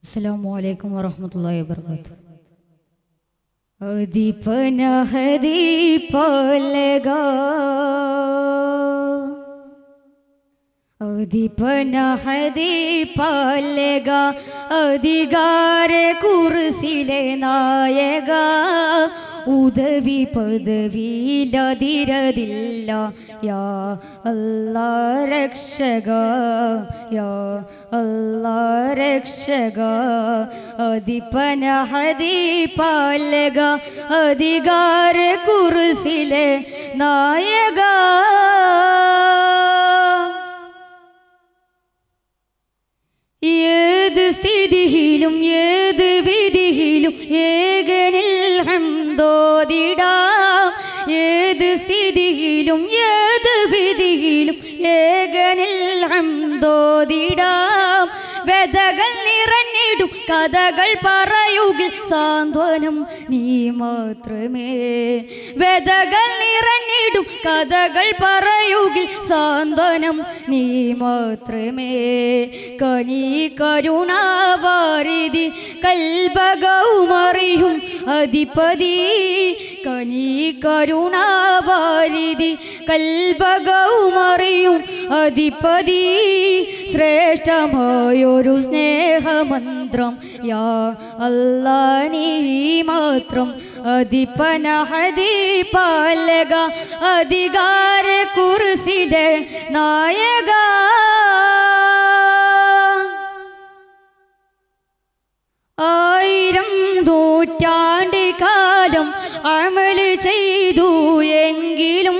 അസ്സലാമു അലൈക്കും വറഹ്മത്തുള്ളാഹി വബറകാതുഹു. അദീപനഹദീപലഗാ അദീപനഹദീപലഗാ അധികാര കുർസിലെ നായക ഉദവി പദവിയിലതിരതില്ല യാ അല്ലാ രക്ഷക യാ അല്ലാ രക്ഷക അധിപനഹദീപലഗ അധികാര കുർസിലെ നായക ഏത് സ്ഥിതിയിലും ഏത് വിധിയിലും ഏകനിൽ ഹംദോദിടാം. ഏത് സ്ഥിതിയിലും ഏത് വിധിയിലും ഏകനിൽ ഹംദോദിടാം. വ്യതകൾ നിറഞ്ഞിടും കഥകൾ പറയുകിൽ സാന്ത്വനം നീ മാത്രമേ. വ്യതകൾ നിറഞ്ഞിടും കഥകൾ പറയുകിൽ സാന്ത്വനം നീ മാത്രമേ. കനി കരുണാവാരിധി കൽബകവുമറിയും അധിപതി. കനി കരുണാവാരിധി കൽബകവുമറിയും അധിപതി. ശ്രേഷ്ഠമായൊരു സ്നേഹമന്ത്രം യാ അല്ലാ നീ മാത്രം. അധിപനഹദീപലഗ അധികാര കുർസിലെ നായക. ആയിരം നൂറ്റാണ്ട് കാലം അമൽ ചെയ്തു എങ്കിലും.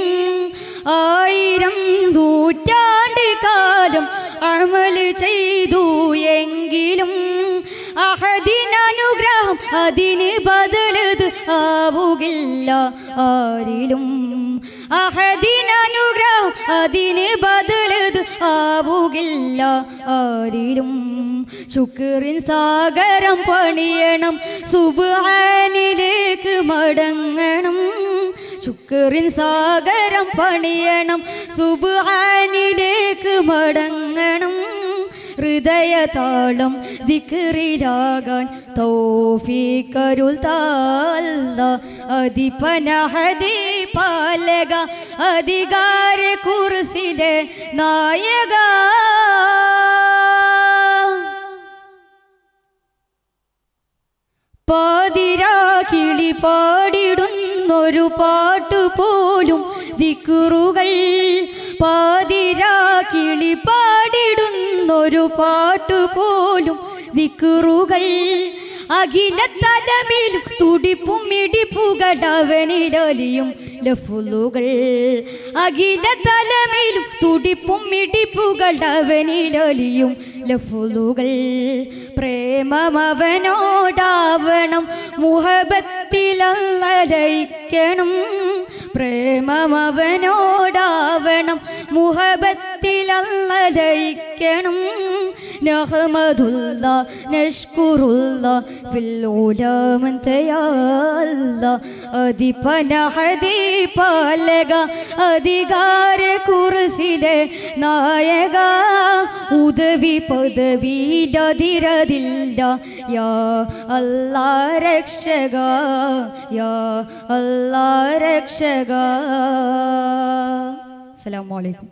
ആയിരം നൂറ്റാണ്ട് കാലം അമൽ ചെയ്തു എങ്കിലും അഹദിനനുഗ്രഹം അതിന് ബദലത് ആവുകില്ല ആരിലും. അഹദിനനുഗ്രഹം അതിന് ബദലത് ആവുകില്ല ആരിലും. ശുക്രിൻ സാഗരം പണിയണം സുബ്ഹാനിലേക്ക് മടങ്ങണം. ശുക്രിൻ സാഗരം പണിയണം സുബ്ഹാനിലേക്ക് മടങ്ങണം. ഹൃദയതാളം ദിക്റിലാകാൻ തൗഫീഖരുൾ താല്ലാ. അധിപനഹദീപലഗ അധികാര കുർസിലെ നായക. പാതിരാക്കിളി പാടിടുന്നൊരു പാട്ടുപോലും ദിക്റുകൾ. പാതിരാക്കിളി പാടിടുന്നൊരു പാട്ടുപോലും ദിക്റുകൾ. അഖില തലമിലും തുടിപ്പും ഇടിപ്പുകളവനിലലിയും ലഫ്ളുകൾ. അഖില തലമിലും തുടിപ്പും ഇടിപ്പുകളവനിലലിയും ലഫ്ളുകൾ. പ്രേമമവനോടാവണം മുഹബത്തിലലയിക്കണം. പ്രേമമവനോടാവണം മുഹബത്തിലലയിക്കണം. നഹ്മദുല്ലാ നഷ്കുറുല്ലാ ഫിൽ ഉലാമൻ യാ അല്ലാ. അധിപനഹദീപലഗ അധികാര കുർസിലെ നായക ഉദവി പദവിയിലതിരതില്ല യാ അല്ലാ രക്ഷക യാ അല്ലാ രക്ഷക. അസ്സലാമു അലൈക്കും.